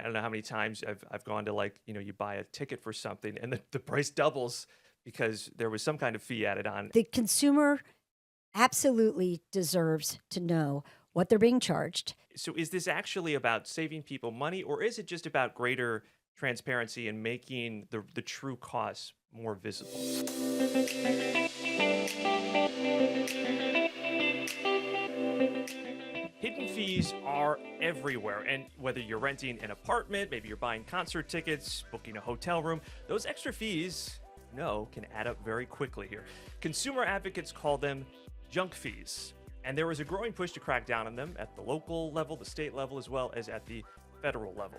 don't know how many times I've gone to, like, you buy a ticket for something and the price doubles because there was some kind of fee added on. The consumer absolutely deserves to know what they're being charged. So is this actually about saving people money, or is it just about greater transparency and making the true costs more visible? Hidden fees are everywhere, and whether you're renting an apartment, maybe you're buying concert tickets, booking a hotel room, those extra fees, can add up very quickly here. Consumer advocates call them junk fees, and there is a growing push to crack down on them at the local level, the state level, as well as at the federal level.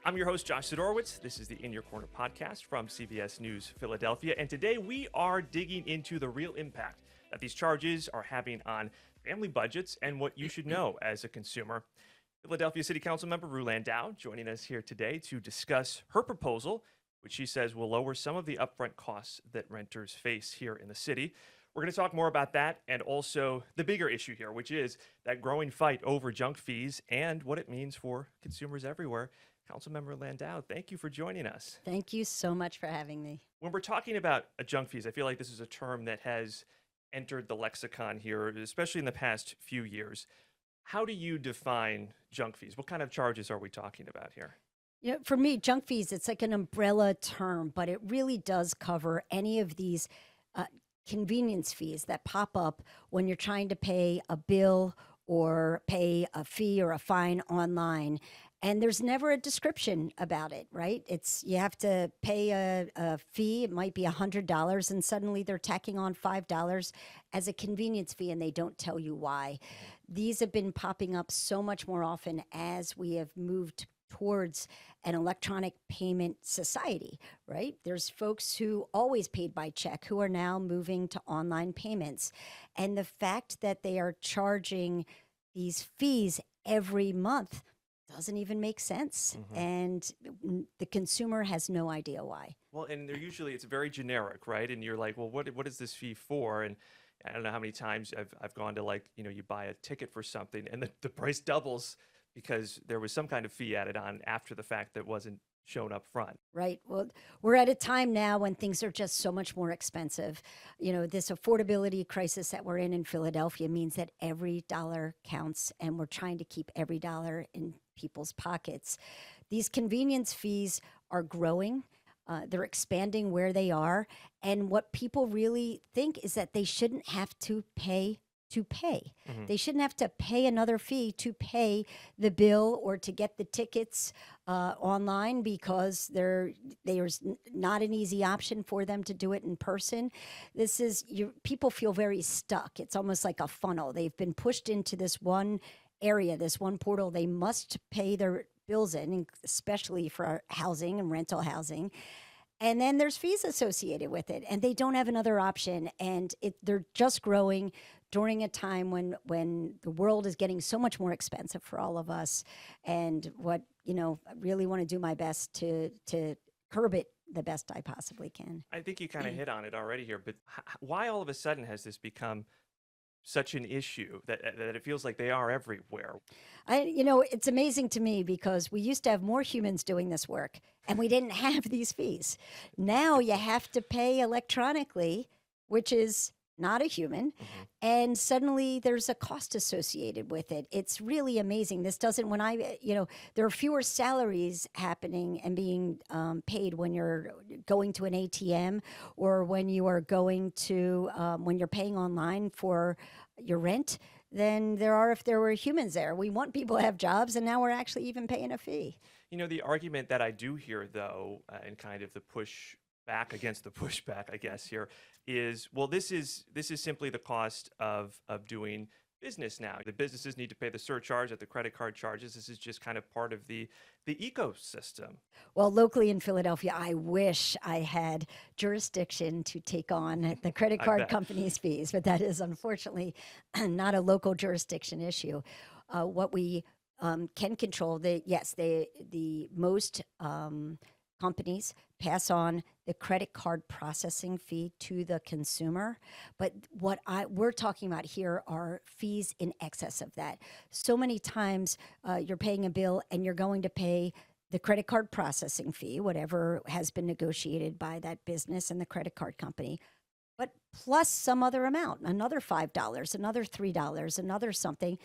I'm your host, Josh Sidorowicz. This is the In Your Corner podcast from CBS News Philadelphia, and today we are digging into the real impact that these charges are having on family budgets and what you should know as a consumer. Philadelphia City Councilmember Landau joining us here today to discuss her proposal, which she says will lower some of the upfront costs that renters face here in the city. We're going to talk more about that and also the bigger issue here, which is that growing fight over junk fees and what it means for consumers everywhere. Councilmember Landau, thank you for joining us. Thank you so much for having me. When we're talking about junk fees, I feel like this is a term that has entered the lexicon here, especially in the past few years. How do you define junk fees? What kind of charges are we talking about here? For me, junk fees, it's like an umbrella term, but it really does cover any of these convenience fees that pop up when you're trying to pay a bill or pay a fee or a fine online. And there's never a description about it, right? You have to pay a fee. It might be $100, and suddenly they're tacking on $5 as a convenience fee, and they don't tell you why. These have been popping up so much more often as we have moved towards an electronic payment society, right? There's folks who always paid by check who are now moving to online payments. And the fact that they are charging these fees every month doesn't even make sense. And the consumer has no idea why. Well, and it's very generic, right? And you're like, well, what is this fee for? And I don't know how many times I've gone to, like, you buy a ticket for something and the price doubles because there was some kind of fee added on after the fact that wasn't shown up front. Right. Well, we're at a time now when things are just so much more expensive. This affordability crisis that we're in Philadelphia means that every dollar counts, and we're trying to keep every dollar in people's pockets. These convenience fees are growing. They're expanding where they are. And what people really think is that they shouldn't have to pay to pay. They shouldn't have to pay another fee to pay the bill or to get the tickets online because there's not an easy option for them to do it in person. People feel very stuck. It's almost like a funnel. They've been pushed into this one area, this one portal. They must pay their bills in, especially for housing and rental housing. And then there's fees associated with it, and they don't have another option. And they're just growing during a time when the world is getting so much more expensive for all of us. And I really want to do my best to curb it the best I possibly can. I think you kind of hit on it already here, but why all of a sudden has this become such an issue that it feels like they are everywhere? It's amazing to me because we used to have more humans doing this work and we didn't have these fees. Now you have to pay electronically, which is not a human, and suddenly there's a cost associated with it. It's really amazing. This doesn't, there are fewer salaries happening and being paid when you're going to an ATM or when you are going to, when you're paying online for your rent than there are if there were humans there. We want people to have jobs, and now we're actually even paying a fee. The argument that I do hear, though, and kind of the push back against the pushback, I guess, here is, well, this is simply the cost of doing business now. The businesses need to pay the surcharge that the credit card charges. This is just kind of part of the ecosystem. Well, locally in Philadelphia, I wish I had jurisdiction to take on the credit card companies' fees, but that is unfortunately not a local jurisdiction issue. What we can control, the most companies pass on the credit card processing fee to the consumer. But what we're talking about here are fees in excess of that. So many times you're paying a bill and you're going to pay the credit card processing fee, whatever has been negotiated by that business and the credit card company, but plus some other amount, another $5, another $3, another something.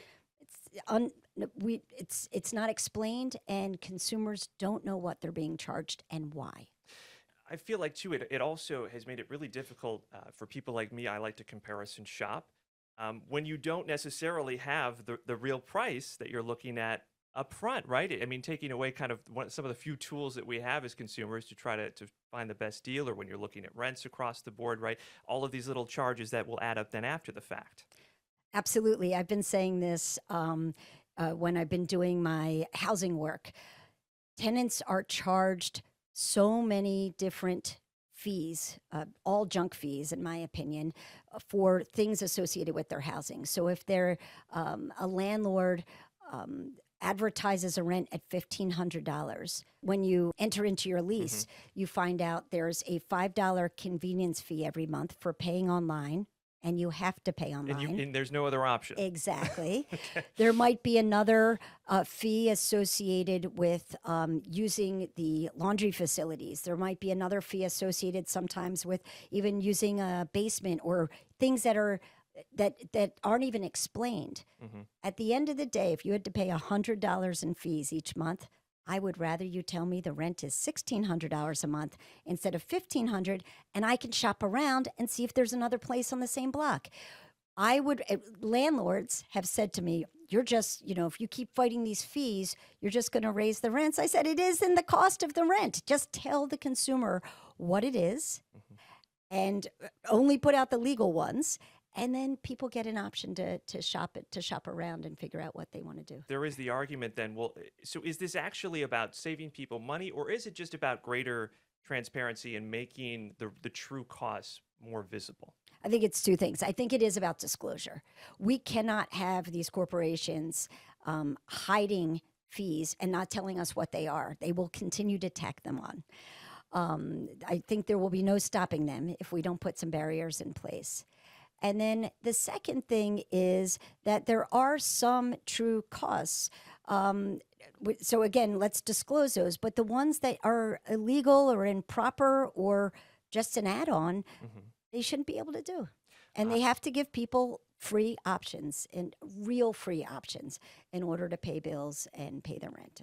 It's not explained, and consumers don't know what they're being charged and why. I feel like, too, it also has made it really difficult for people like me. I like to comparison shop. When you don't necessarily have the real price that you're looking at up front, right? I mean, taking away kind of some of the few tools that we have as consumers to try to find the best deal, or when you're looking at rents across the board, right? All of these little charges that will add up then after the fact. Absolutely. I've been saying this when I've been doing my housing work. Tenants are charged so many different fees, all junk fees, in my opinion, for things associated with their housing. So if they're a landlord, advertises a rent at $1,500. When you enter into your lease, you find out there's a $5 convenience fee every month for paying online, and you have to pay online. And there's no other option. Exactly. Okay. There might be another fee associated with using the laundry facilities. There might be another fee associated sometimes with even using a basement, or things that aren't even explained. At the end of the day, if you had to pay $100 in fees each month, I would rather you tell me the rent is $1,600 a month instead of $1,500, and I can shop around and see if there's another place on the same block. Landlords have said to me, you're just, if you keep fighting these fees, you're just going to raise the rents. I said, it is in the cost of the rent. Just tell the consumer what it is, and only put out the legal ones. And then people get an option to shop around and figure out what they want to do. There is the argument then, well, so is this actually about saving people money, or is it just about greater transparency and making the true costs more visible? I think it's two things. I think it is about disclosure. We cannot have these corporations hiding fees and not telling us what they are. They will continue to tack them on. I think there will be no stopping them if we don't put some barriers in place. And then the second thing is that there are some true costs. So again, let's disclose those. But the ones that are illegal or improper or just an add-on, they shouldn't be able to do. And they have to give people free options, and real free options, in order to pay bills and pay their rent.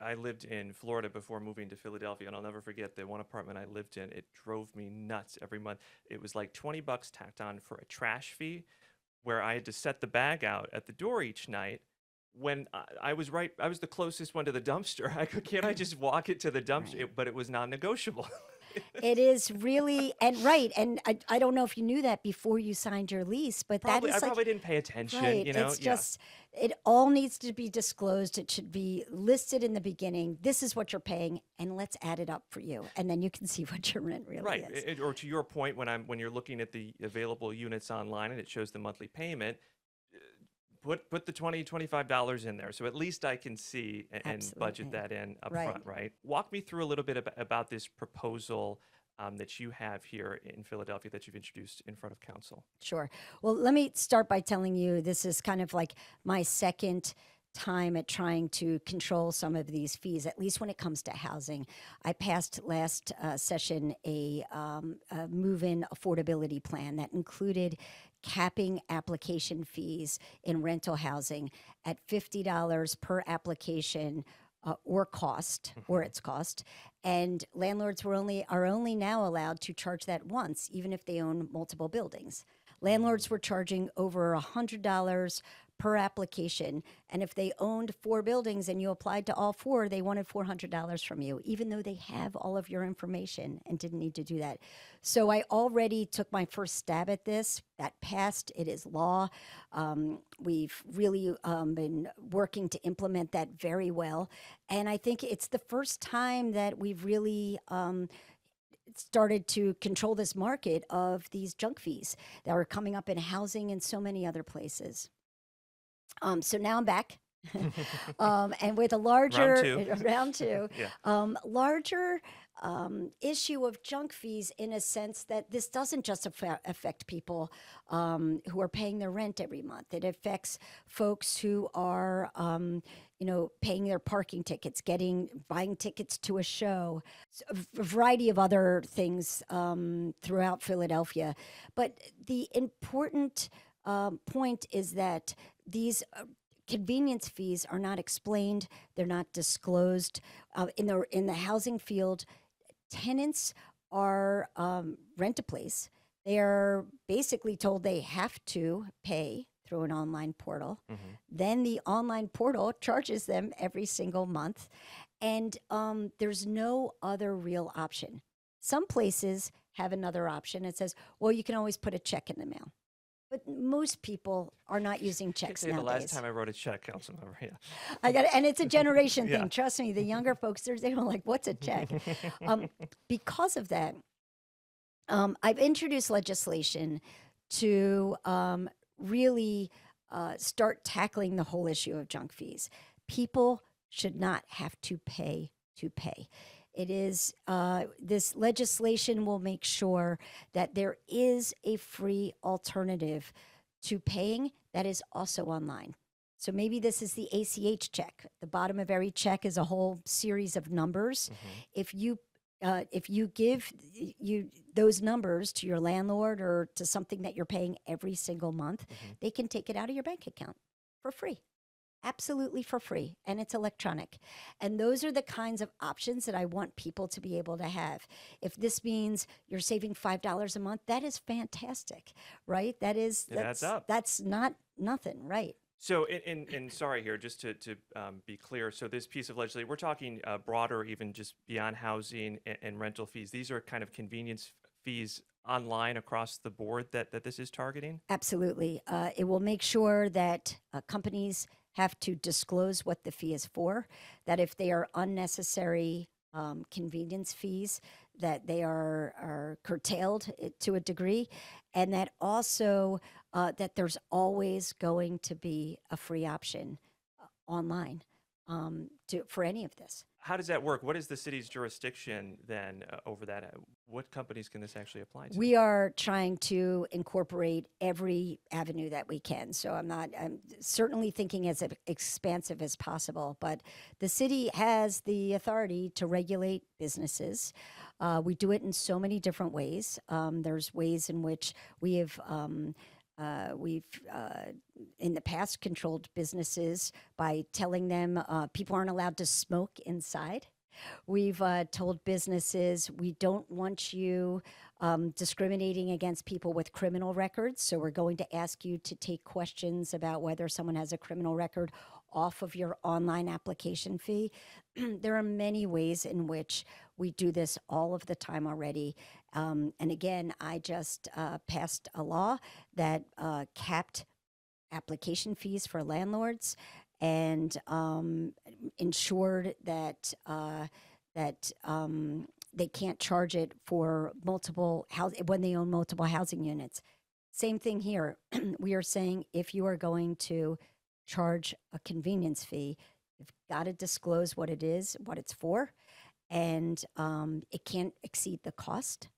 I lived in Florida before moving to Philadelphia, and I'll never forget the one apartment I lived in. It drove me nuts every month. It was like $20 tacked on for a trash fee, where I had to set the bag out at the door each night. When I was the closest one to the dumpster. Can't I just walk it to the dumpster? Right. But it was non-negotiable. It is really, and I don't know if you knew that before you signed your lease, but I that is probably didn't pay attention. right. It's just, it all needs to be disclosed. It should be listed in the beginning. This is what you're paying, and let's add it up for you, and then you can see what your rent really is. Or to your point, when you're looking at the available units online and it shows the monthly payment, put the $20, $25 in there, so at least I can see and budget that in up front, right? Walk me through a little bit about this proposal that you have here in Philadelphia that you've introduced in front of council. Sure. Well, let me start by telling you this is kind of like my second time at trying to control some of these fees, at least when it comes to housing. I passed last session a move-in affordability plan that included capping application fees in rental housing at $50 per application or its cost. And landlords are only now allowed to charge that once, even if they own multiple buildings. Landlords were charging over $100 per application, and if they owned 4 buildings and you applied to all 4, they wanted $400 from you, even though they have all of your information and didn't need to do that. So I already took my first stab at this. That passed. It is law. We've really been working to implement that very well, and I think it's the first time that we've really started to control this market of these junk fees that are coming up in housing and so many other places. So now I'm back, and with a larger round two. Larger issue of junk fees, in a sense that this doesn't just affect people who are paying their rent every month. It affects folks who are paying their parking tickets, buying tickets to a show, a variety of other things throughout Philadelphia. But the important point is that these convenience fees are not explained; they're not disclosed in the housing field. Tenants are rent a place. They are basically told they have to pay through an online portal. Mm-hmm. Then the online portal charges them every single month. And there's no other real option. Some places have another option. It says, well, you can always put a check in the mail. But most people are not using checks The nowadays. last time I wrote a check, Councilmember, yeah. I got it, and it's a generation Yeah. thing. Trust me, the younger folks, they don't like, what's a check? Because of that, I've introduced legislation to really start tackling the whole issue of junk fees. People should not have to pay to pay. It is this legislation will make sure that there is a free alternative to paying that is also online. So maybe this is the ACH check. At the bottom of every check is a whole series of numbers. Mm-hmm. If you give those numbers to your landlord or to something that you're paying every single month, they can take it out of your bank account for free. Absolutely for free, and it's electronic. And those are the kinds of options that I want people to be able to have. If this means you're saving $5 a month, that is fantastic, right? Adds up. That's not nothing, right? So, and sorry here, just to be clear, so this piece of legislation, we're talking broader, even just beyond housing and rental fees. These are kind of convenience fees online across the board that this is targeting? Absolutely. It will make sure that companies have to disclose what the fee is for, that if they are unnecessary convenience fees, that they are curtailed to a degree, and that also that there's always going to be a free option online for any of this. How does that work? What is the city's jurisdiction then over that? What companies can this actually apply to? We are trying to incorporate every avenue that we can. So I'm certainly thinking as expansive as possible, but the city has the authority to regulate businesses. We do it in so many different ways. There's ways in which we've in the past controlled businesses by telling them people aren't allowed to smoke inside. We've told businesses we don't want you discriminating against people with criminal records. So we're going to ask you to take questions about whether someone has a criminal record off of your online application fee. There are many ways in which we do this all of the time already. And again, I just passed a law that capped application fees for landlords and ensured that they can't charge it for when they own multiple housing units. Same thing here. We are saying if you are going to charge a convenience fee, you've got to disclose what it is, what it's for, and it can't exceed the cost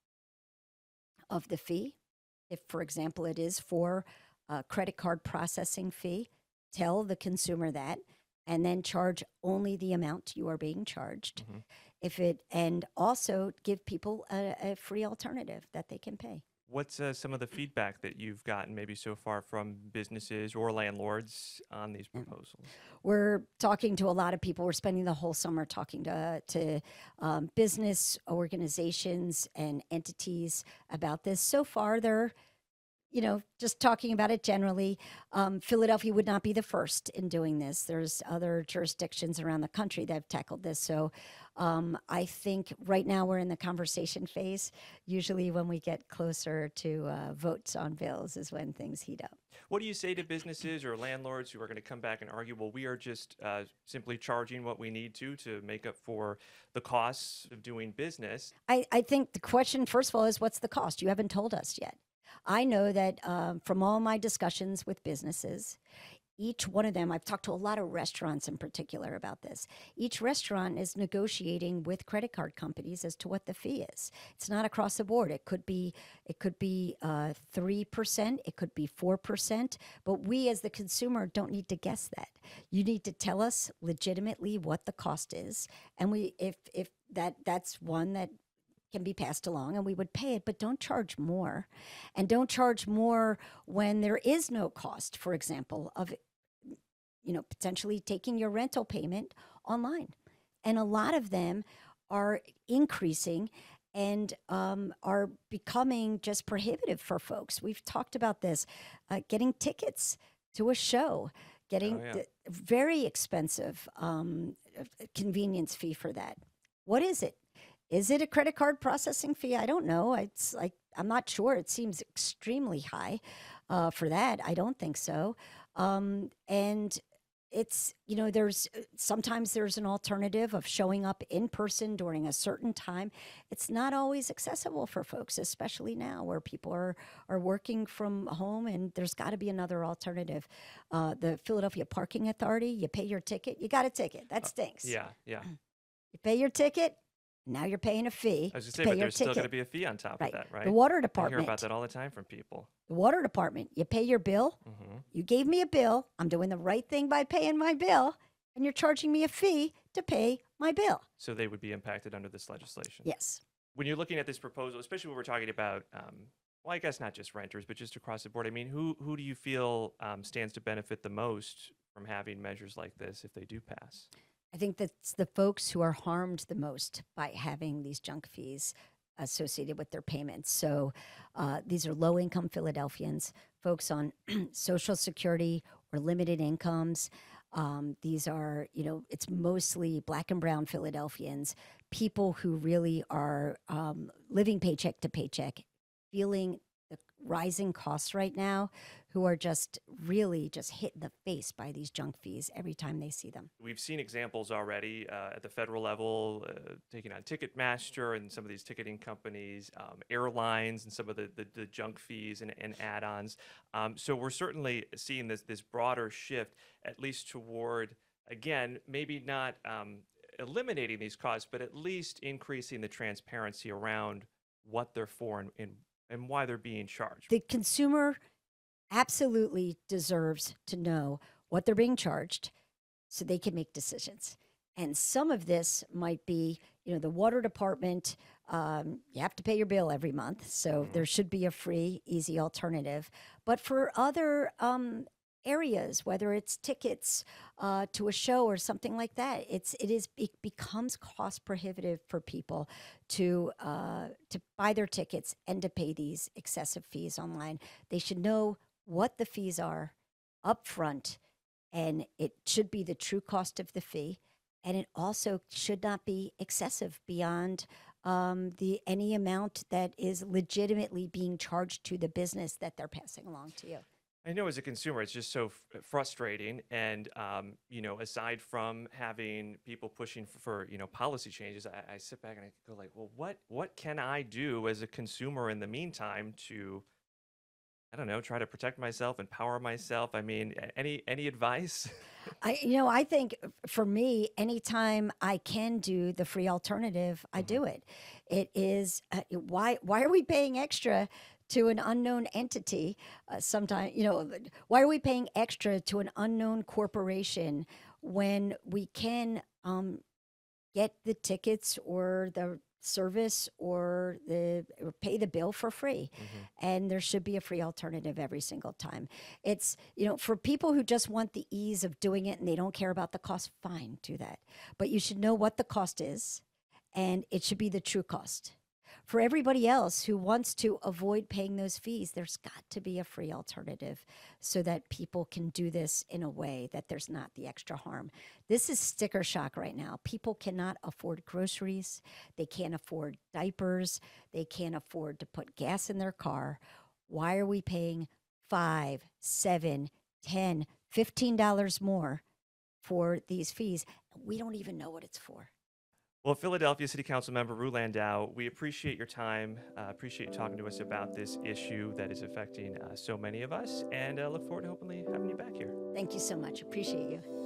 of the fee. If, for example, it is for a credit card processing fee, tell the consumer that, and then charge only the amount you are being charged. And also give people a free alternative that they can pay. What's some of the feedback that you've gotten maybe so far from businesses or landlords on these proposals? We're talking to a lot of people. We're spending the whole summer talking to business organizations and entities about this. So far, they're just talking about it generally. Philadelphia would not be the first in doing this. There's other jurisdictions around the country that have tackled this. So I think right now we're in the conversation phase. Usually when we get closer to votes on bills is when things heat up. What do you say to businesses or landlords who are going to come back and argue, well, we are just simply charging what we need to make up for the costs of doing business? I think the question, first of all, is what's the cost? You haven't told us yet. I know that from all my discussions with businesses, each one of them, I've talked to a lot of restaurants in particular about this. Each restaurant is negotiating with credit card companies as to what the fee is. It's not across the board. It could be 3%, it could be 4%, but we as the consumer don't need to guess that. You need to tell us legitimately what the cost is, and if that's one that can be passed along and we would pay it, but don't charge more. And don't charge more when there is no cost, for example, of potentially taking your rental payment online. And a lot of them are increasing and are becoming just prohibitive for folks. We've talked about this, getting tickets to a show, getting very expensive convenience fee for that. What is it? Is it a credit card processing fee? I don't know. I'm not sure. It seems extremely high for that. I don't think so. And it's, sometimes there's an alternative of showing up in person during a certain time. It's not always accessible for folks, especially now where people are working from home, and there's got to be another alternative. The Philadelphia Parking Authority, you pay your ticket, you got a ticket. That stinks. Yeah. You pay your ticket. Now you're paying a fee. I was going to say, but there's still going to be a fee on top of that, right? The water I department. hear about that all the time from people. The water department. You pay your bill. You gave me a bill. I'm doing the right thing by paying my bill, and you're charging me a fee to pay my bill. So they would be impacted under this legislation. Yes. When you're looking at this proposal, especially when we're talking about, well, I guess not just renters, but just across the board. I mean, who do you feel stands to benefit the most from having measures like this if they do pass? I think that's the folks who are harmed the most by having these junk fees associated with their payments. So these are low-income Philadelphians, folks on Social Security or limited incomes. These are, it's mostly Black and brown Philadelphians, people who really are living paycheck to paycheck, feeling the rising costs right now, who are just really just hit in the face by these junk fees every time they see them. We've seen examples already at the federal level, taking on Ticketmaster and some of these ticketing companies, airlines and some of the junk fees and add-ons. So we're certainly seeing this broader shift, at least toward, again, maybe not eliminating these costs, but at least increasing the transparency around what they're for and why they're being charged. The consumer absolutely deserves to know what they're being charged so they can make decisions. And some of this might be, the water department, you have to pay your bill every month. So there should be a free, easy alternative. But for other areas, whether it's tickets to a show or something like that, it becomes cost prohibitive for people to buy their tickets and to pay these excessive fees online. They should know what the fees are up front, and it should be the true cost of the fee, and it also should not be excessive beyond any amount that is legitimately being charged to the business that they're passing along to you. I know as a consumer, it's just so frustrating. And, aside from having people pushing for policy changes, I sit back and I go like, well, what can I do as a consumer in the meantime to, I don't know, try to protect myself, empower myself? I mean, any advice? I think for me, anytime I can do the free alternative, I do it. It is, why are we paying extra to an unknown entity? Sometimes, why are we paying extra to an unknown corporation when we can get the tickets or the service or pay the bill for free? And there should be a free alternative every single time. It's, for people who just want the ease of doing it and they don't care about the cost, fine, do that. But you should know what the cost is, and it should be the true cost. For everybody else who wants to avoid paying those fees, there's got to be a free alternative so that people can do this in a way that there's not the extra harm. This is sticker shock right now. People cannot afford groceries. They can't afford diapers. They can't afford to put gas in their car. Why are we paying $5, $7, $10, $15 more for these fees? We don't even know what it's for. Well, Philadelphia City Council member Landau, we appreciate your time. Appreciate you talking to us about this issue that is affecting so many of us, and look forward to hopefully having you back here. Thank you so much. Appreciate you.